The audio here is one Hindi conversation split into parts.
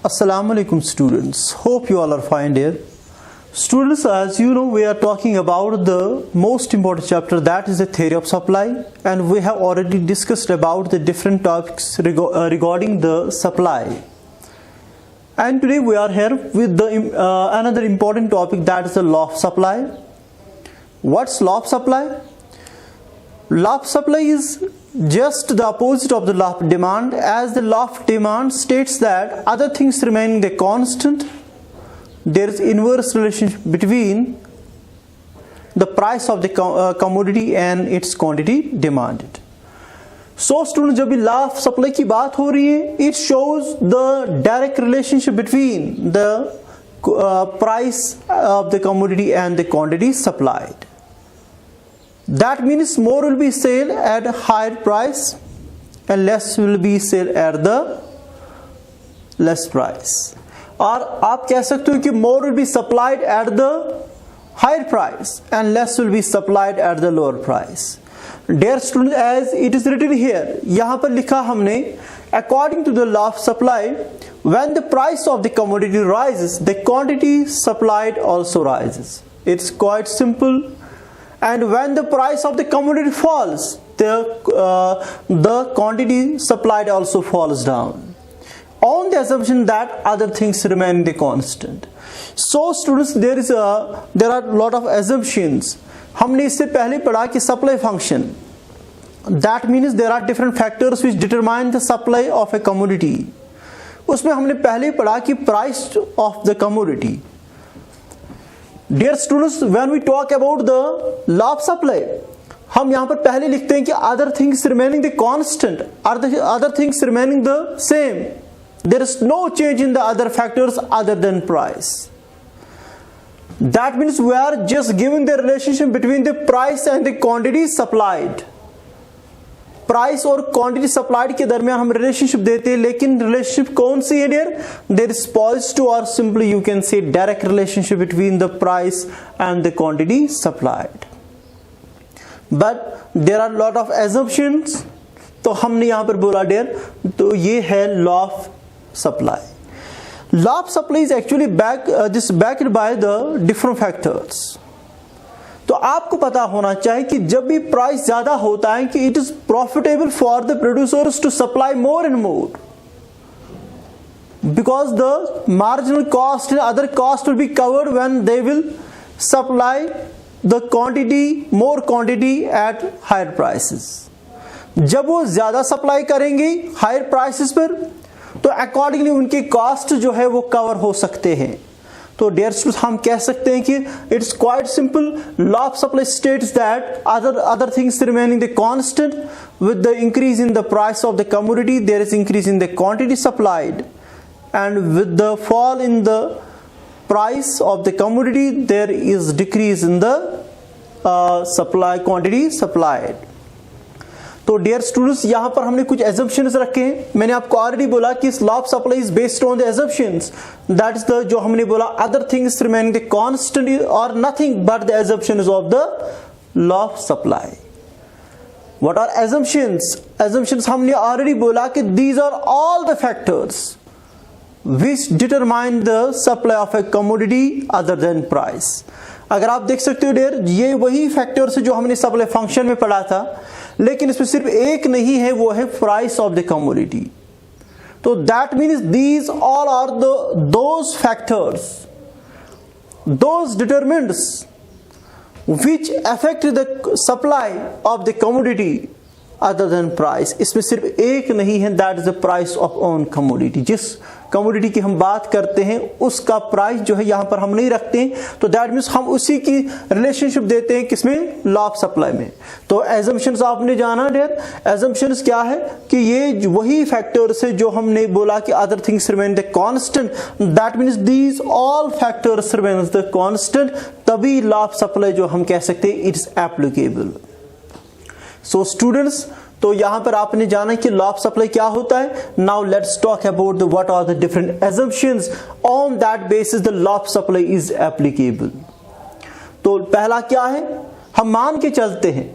Assalamu alaikum students, hope you all are fine dear. Students, as you know, we are talking about the most important chapter, that is the theory of supply, and we have already discussed about the different topics regarding the supply. And today we are here with the another important topic, that is the law of supply. What's law of supply? Law of supply is just the opposite of the law of demand, as the law of demand states that other things remaining the constant, there is inverse relationship between the price of the commodity and its quantity demanded. So students, जब भी law of supply की बात हो रही है, it shows the direct relationship between the price of the commodity and the quantity supplied. That means more will be sold at a higher price and less will be sold at the less price. और आप कह सकते हो कि more will be supplied at the higher price and less will be supplied at the lower price. Dear students, as it is written here, यहाँ पर लिखा हमने, according to the law of supply, when the price of the commodity rises, the quantity supplied also rises. It's quite simple. And when the price of the commodity falls, the quantity supplied also falls down, on the assumption that other things remain the constant. So students, there are a lot of assumptions. हमने इससे पहले पढ़ा कि supply function, that means there are different factors which determine the supply of a commodity. उसमें हमने पहले पढ़ा कि price of the commodity. Dear students, when we talk about the law of supply, हम यहाँ पर पहले लिखते हैं कि other things remaining the constant, other things remaining the same. There is no change in the other factors other than price. That means we are just giving the relationship between the price and the quantity supplied. Price और क्वांटिटी सप्लाइड के दरमियान हम रिलेशनशिप देते हैं, लेकिन रिलेशनशिप कौन सी है डियर? देयर इज पॉजिटिव और simply you can say direct relationship between the price and the quantity supplied. But there are lot of assumptions, तो हमने यहां पर बोला डियर, तो ये है law of supply. Law of supply is actually backed by the different factors. तो आपको पता होना चाहिए कि जब भी प्राइस ज्यादा होता है कि it is profitable for the producers to supply more and more, because the marginal cost and other cost will be covered when they will supply the quantity, more quantity at higher prices. जब वो ज्यादा सप्लाई करेंगे हायर प्राइसेस पर, तो अकॉर्डिंगली उनके कॉस्ट जो है वो कवर हो सकते हैं. तो डियर स्टूडेंट्स, हम कह सकते हैं कि it's quite simple. Law of supply states that other things remaining the constant, with the increase in the price of the commodity there is increase in the quantity supplied, and with the fall in the price of the commodity there is decrease in the quantity supplied. तो डियर स्टूडेंट्स, यहां पर हमने कुछ एजम्पशंस रखे हैं. मैंने आपको ऑलरेडी बोला कि इस law of supply is based on the assumptions, that is the, जो हमने बोला, other things remaining the constant और nothing but the assumptions of the law of supply. What are assumptions? Assumptions हमने ऑलरेडी बोला कि these are all the factors which determine the supply of a commodity other than price. अगर आप देख सकते हो डियर, ये वही फैक्टर्स है जो हमने सप्लाई फंक्शन में पढ़ा था, लेकिन इसमें सिर्फ एक नहीं है, वो है प्राइस ऑफ द कमोडिटी. तो that means these all are those factors, those determinants which affect the supply of the commodity other than price. इसमें सिर्फ एक नहीं है, that is the price of own commodity. जिस कमोडिटी की हम बात करते हैं उसका प्राइस जो है यहां पर हम नहीं रखते हैं, तो दैट मीन्स हम उसी की रिलेशनशिप देते हैं किसमें? लॉ ऑफ सप्लाई में. तो एजम्पशंस आपने जाना डियर, एजम्पशंस क्या है कि ये वही फैक्टर्स है जो हमने बोला कि other things remain the constant, that means these all factors remain the constant, तभी लॉ ऑफ सप्लाई जो हम कह सकते हैं इट्स एप्लीकेबल. सो स्टूडेंट्स, तो यहां पर आपने जाना कि लॉ ऑफ सप्लाई क्या होता है. Now let's talk about the what are the different assumptions on that basis the law of supply is applicable. तो पहला क्या है, हम मान के चलते हैं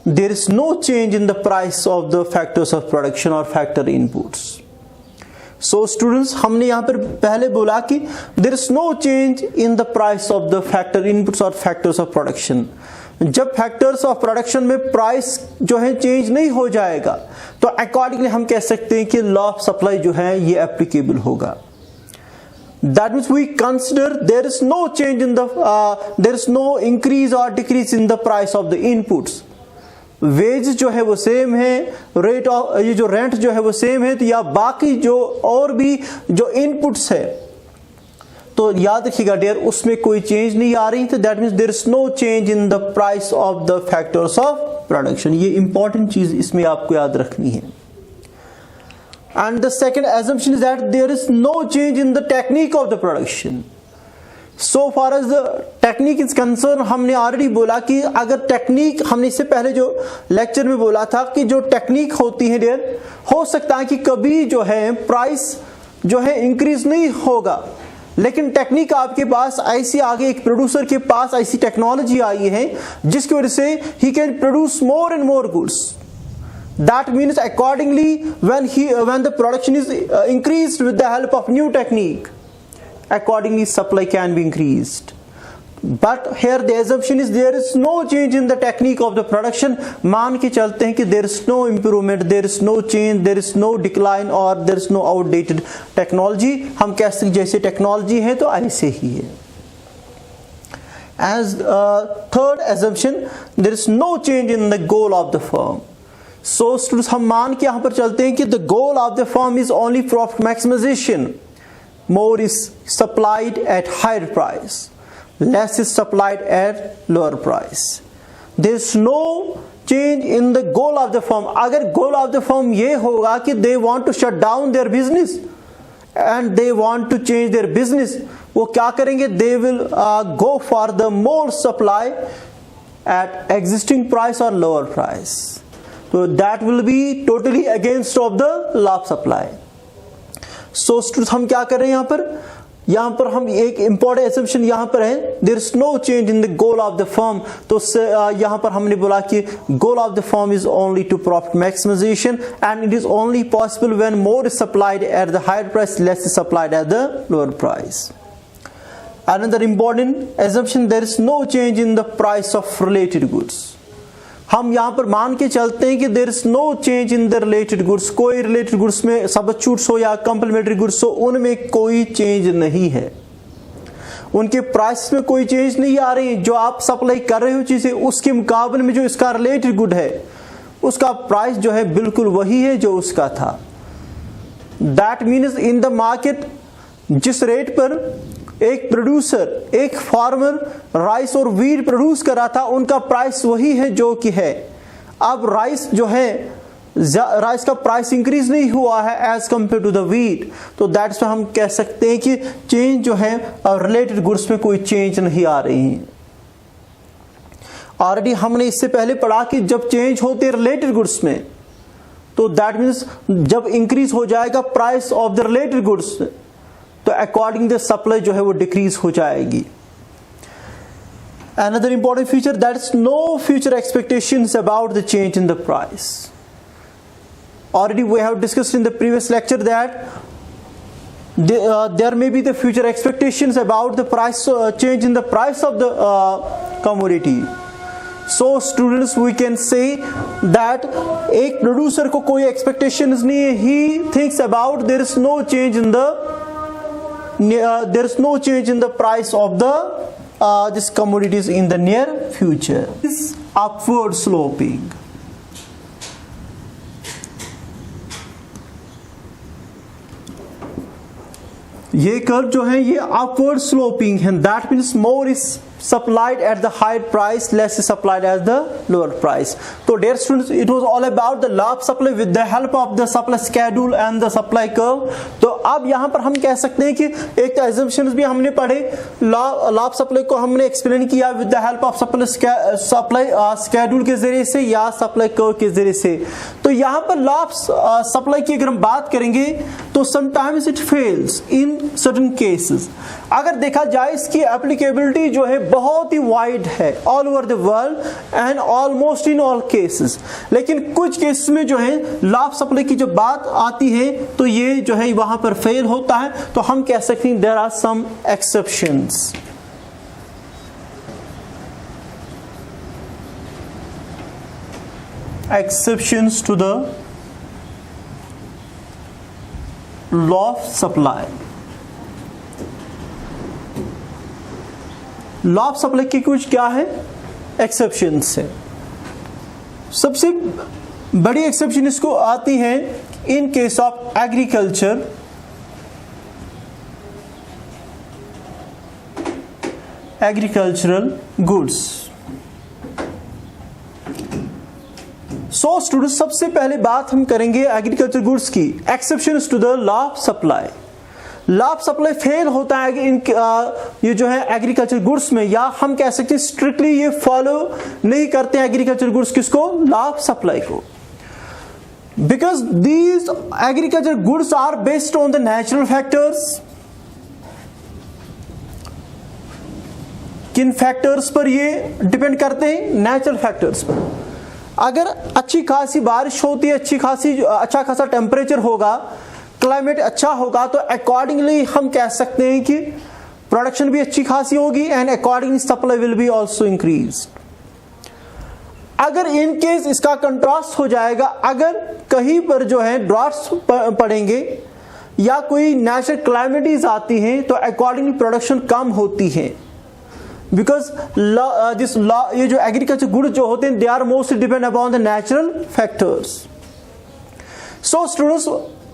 there is no change in the price of the factors of production or factor inputs. So students, हमने यहाँ पर पहले बोला कि there is no change in the price of the factor inputs और फैक्टर्स ऑफ प्रोडक्शन। जब फैक्टर्स ऑफ प्रोडक्शन में प्राइस जो है चेंज नहीं हो जाएगा तो अकॉर्डिंगली हम कह सकते हैं कि लॉ ऑफ सप्लाई जो है ये एप्लीकेबल होगा। That means we consider there is no change in the there is no increase or decrease in the price of the inputs। Wage जो है वो सेम है, रेट ऑफ ये जो रेंट जो है वो सेम है, तो या बाकी जो और भी जो इनपुट्स है तो याद रखिएगा डियर उसमें कोई चेंज नहीं आ रही। तो that means there is no change in the price of the factors of production. ये इंपॉर्टेंट चीज इसमें आपको याद रखनी है। And the second assumption is that there is no change in the technique of the production। So far as the technique is concerned, हमने ऑलरेडी बोला कि अगर टेक्निक, हमने इससे पहले जो लेक्चर में बोला था कि जो टेक्निक होती है डियर, हो सकता है कि कभी जो है प्राइस जो है इंक्रीज नहीं होगा, लेकिन टेक्निक आपके पास ऐसी आगे एक प्रोड्यूसर के पास ऐसी टेक्नोलॉजी आई है जिसकी वजह से he can produce more and more goods. That means accordingly when the production is increased with the help of new technique, accordingly supply can be increased। But here the assumption is there is no change in the technique of the production। मान के चलते हैं कि there is no improvement, there is no change, there is no decline or there is no outdated technology। हम कह सकते जैसे टेक्नोलॉजी है तो ऐसे ही है। As third assumption, there is no change in the goal of the firm। So students, हम मान के यहां पर चलते हैं कि the goal of the firm is only profit maximisation. More is supplied at higher price, less is supplied at lower price. There is no change in the goal of the firm. अगर गोल ऑफ द फर्म ये होगा कि they want to shut down their business and they want to change their business, वो क्या करेंगे? दे will go for the more supply at existing price और lower price. So that will be totally against of the law of supply। So students, हम क्या कर रहे हैं यहाँ पर हम एक important assumption यहाँ पर है, there is no change in the goal of the firm। तो यहाँ पर हमने बोला कि goal of the firm is only to profit maximization and it is only possible when more is supplied at the higher price, less is supplied at the lower price। Another important assumption, there is no change in the price of related goods। हम यहां पर मान के चलते हैं कि there is no change in the related goods. कोई रिलेटेड गुड्स में सब्स्टिट्यूट्स हो या कंप्लीमेंट्री गुड्स हो, उनमें कोई चेंज नहीं है, उनके प्राइस में कोई चेंज नहीं आ रही। जो आप सप्लाई कर रहे हो चीजें, उसके मुकाबले में जो इसका रिलेटेड गुड है उसका प्राइस जो है बिल्कुल वही है जो उसका था। That means in the market जिस रेट पर एक प्रोड्यूसर, एक फार्मर राइस और वीट प्रोड्यूस कर रहा था, उनका प्राइस वही है जो कि है। अब राइस जो है, राइस का प्राइस इंक्रीज नहीं हुआ है as compare to the wheat, तो दैट्स हम कह सकते हैं कि चेंज जो है रिलेटेड गुड्स में कोई चेंज नहीं आ रही है। ऑलरेडी हमने इससे पहले पढ़ा कि जब चेंज होते रिलेटेड गुड्स में तो दैट मीन्स जब इंक्रीज हो जाएगा price of the related goods तो अकॉर्डिंग द सप्लाई जो है वो डिक्रीज हो जाएगी। Another important feature, that is no future expectations about the change in the price। Already we have discussed in the previous lecture that there may be the future expectations about the price change in the price of the commodity। So students, we can say that एक प्रोड्यूसर को कोई expectations नहीं है, he thinks about there is no change in the there is no change in the price of the this commodities in the near future। Is upward sloping। ये कर्व जो है ये upward sloping है। That means more is supplied at the higher price, less is supplied at the lower price। So dear students, it was all about the law of supply with the help of the supply schedule and the supply curve। तो अब यहाँ पर हम कह सकते हैं कि एक तो assumptions भी हमने पढ़े, लॉ ऑफ सप्लाई को हमने एक्सप्लेन किया with the help of supply schedule के जरिए से या सप्लाई कर्व के जरिए से। तो तो यहां पर लॉ ऑफ सप्लाई की अगर हम बात करेंगे तो sometimes it fails in certain cases. अगर देखा जाए इसकी एप्लीकेबिलिटी जो है बहुत ही वाइड है all over the world and almost in all cases, लेकिन कुछ केसेस में जो है लॉ ऑफ सप्लाई की जो बात आती है तो ये जो है वहां पर फेल होता है। तो हम कह सकते हैं there are some exceptions. Exceptions to the law of supply। Law of supply की कुछ क्या है एक्सेप्शंस है। सबसे बड़ी एक्सेप्शन इसको आती है in case of agriculture, agricultural goods. So students सबसे पहले बात हम करेंगे एग्रीकल्चर गुड्स की, exceptions to the law of supply. Law of supply fail होता है इन ये जो है एग्रीकल्चर गुड्स में, या हम कह सकते हैं स्ट्रिक्टली ये फॉलो नहीं करते हैं एग्रीकल्चर गुड्स किसको, लॉ ऑफ सप्लाई को, because these agriculture goods are based on the natural factors. किन फैक्टर्स पर ये डिपेंड करते हैं, नेचुरल फैक्टर्स पर। अगर अच्छी खासी बारिश होती है, अच्छा खासा टेम्परेचर होगा, क्लाइमेट अच्छा होगा, तो अकॉर्डिंगली हम कह सकते हैं कि प्रोडक्शन भी अच्छी खासी होगी and accordingly supply will be also increase. अगर इन केस इसका कंट्रास्ट हो जाएगा, अगर कहीं पर जो है ड्रॉट्स पड़ेंगे या कोई नेचुरल क्लाइमेटीज आती हैं तो अकॉर्डिंगली प्रोडक्शन कम होती है, बिकॉज दिस लॉ ये जो एग्रीकल्चर गुड्स जो होते हैं they are mostly depend upon the natural factors. So students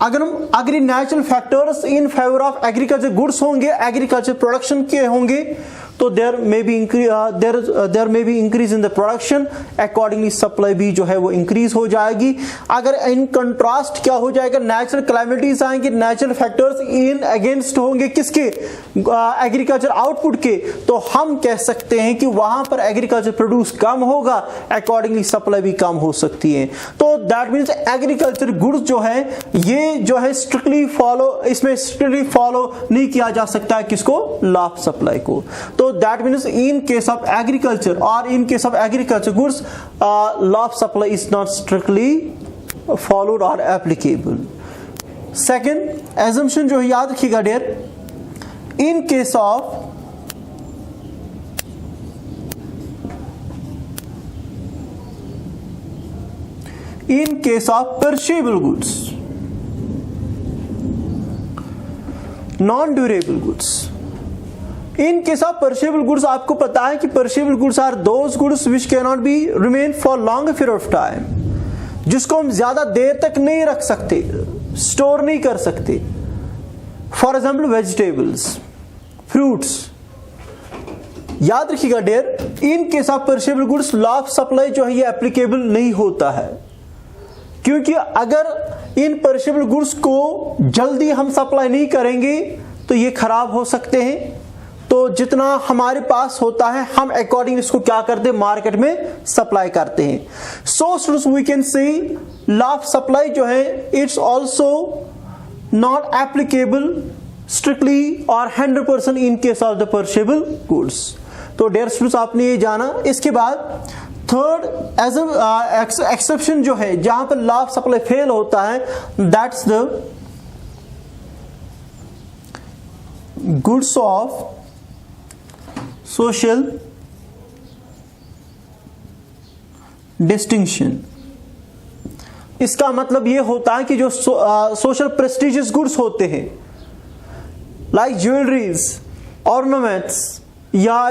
अगर natural factors in favour of agriculture goods होंगे, एग्रीकल्चर प्रोडक्शन के होंगे, तो there may be increase in the production, accordingly supply भी जो है वो इंक्रीज हो जाएगी। अगर इन कंट्रास्ट क्या हो जाएगा, नेचुरल क्लाइमेटीज आएंगे, नेचुरल फैक्टर्स इन अगेंस्ट होंगे किसके, एग्रीकल्चर आउटपुट के, तो हम कह सकते हैं कि वहां पर एग्रीकल्चर प्रोड्यूस कम होगा, अकॉर्डिंगली सप्लाई भी कम हो सकती है। तो दैट मीन्स एग्रीकल्चर गुड्स जो है ये जो है स्ट्रिक्टली फॉलो, इसमें स्ट्रिक्टली फॉलो नहीं किया जा सकता है किसको, लॉ ऑफ सप्लाई को। तो that means in case of agriculture or in case of agriculture goods law of supply is not strictly followed or applicable। second assumption जो है याद रखिएगा dear, in case of perishable goods, non durable goods। In case of perishable goods आपको पता है कि perishable goods are those goods which can not be remain for long period of time, जिसको हम ज्यादा देर तक नहीं रख सकते, स्टोर नहीं कर सकते। For example vegetables, fruits. याद रखिएगा dear, in case of perishable goods law of supply जो है ये एप्लीकेबल नहीं होता है, क्योंकि अगर इन परशेबल गुड्स को जल्दी हम सप्लाई नहीं करेंगे तो ये खराब हो सकते हैं। तो जितना हमारे पास होता है हम अकॉर्डिंग इसको क्या करते हैं, मार्केट में सप्लाई करते हैं। So students we can see law of supply जो है it's also not applicable strictly और 100% in case of the perishable goods. तो डियर स्टूडेंट्स आपने ये जाना। इसके बाद थर्ड एज एक्सेप्शन जो है जहां पर लॉ ऑफ सप्लाई फेल होता है, that's the goods of social distinction. इसका मतलब यह होता है कि जो सोशल प्रेस्टिजियस गुड्स होते हैं लाइक ज्वेलरीज, ऑर्नामेंट्स, या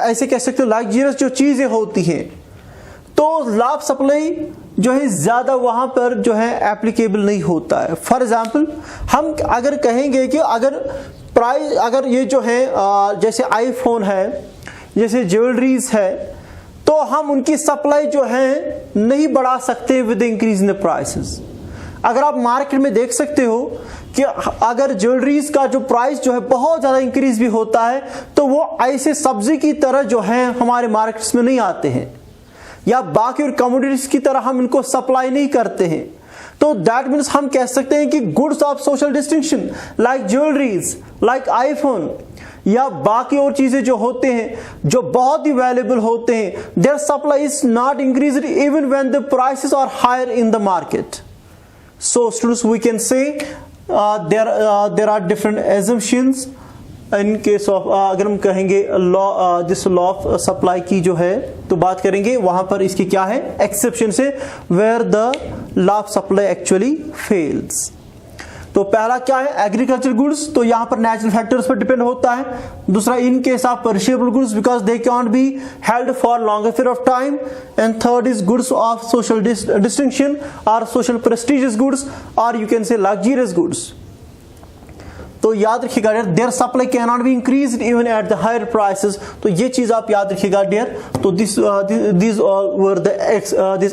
ऐसे कह सकते हो लग्जरियस जो चीजें होती हैं, तो लॉ ऑफ सप्लाई जो है ज्यादा वहां पर जो है एप्लीकेबल नहीं होता है। फॉर एग्जाम्पल हम अगर कहेंगे कि अगर ये जो है जैसे आईफोन है, जैसे ज्वेलरीज है, तो हम उनकी सप्लाई जो है नहीं बढ़ा सकते with increase in the prices. अगर आप मार्केट में देख सकते हो कि अगर ज्वेलरीज का जो प्राइस जो है बहुत ज्यादा इंक्रीज भी होता है, तो वो ऐसे सब्जी की तरह जो है हमारे मार्केट्स में नहीं आते हैं। या बाकी और कमोडिटीज की तरह हम इनको सप्लाई नहीं करते हैं, तो दैट मीन्स हम कह सकते हैं कि goods of social distinction like jewelleries, like iPhone या बाकी और चीजें जो होते हैं जो बहुत ही वैल्यूएबल होते हैं, their supply is not increased even when the prices are higher in the market. So students we can say there are different assumptions in case of, अगर हम कहेंगे law, this law of supply की जो है तो बात करेंगे, वहां पर इसकी क्या है एक्सेप्शन से, where the law of supply actually fails. तो पहला क्या है एग्रीकल्चर गुड्स, तो यहां पर नेचुरल फैक्टर्स पर डिपेंड होता है. दूसरा in case of perishable goods because they can be held for longer period of time. And third is goods of social distinction और सोशल प्रेस्टिजियस गुड्स और you can say luxurious goods. तो याद रखिएगा dear, there supply can not be increased even at the higher prices. तो ये चीज आप याद रखिएगा डियर. तो दिस वर द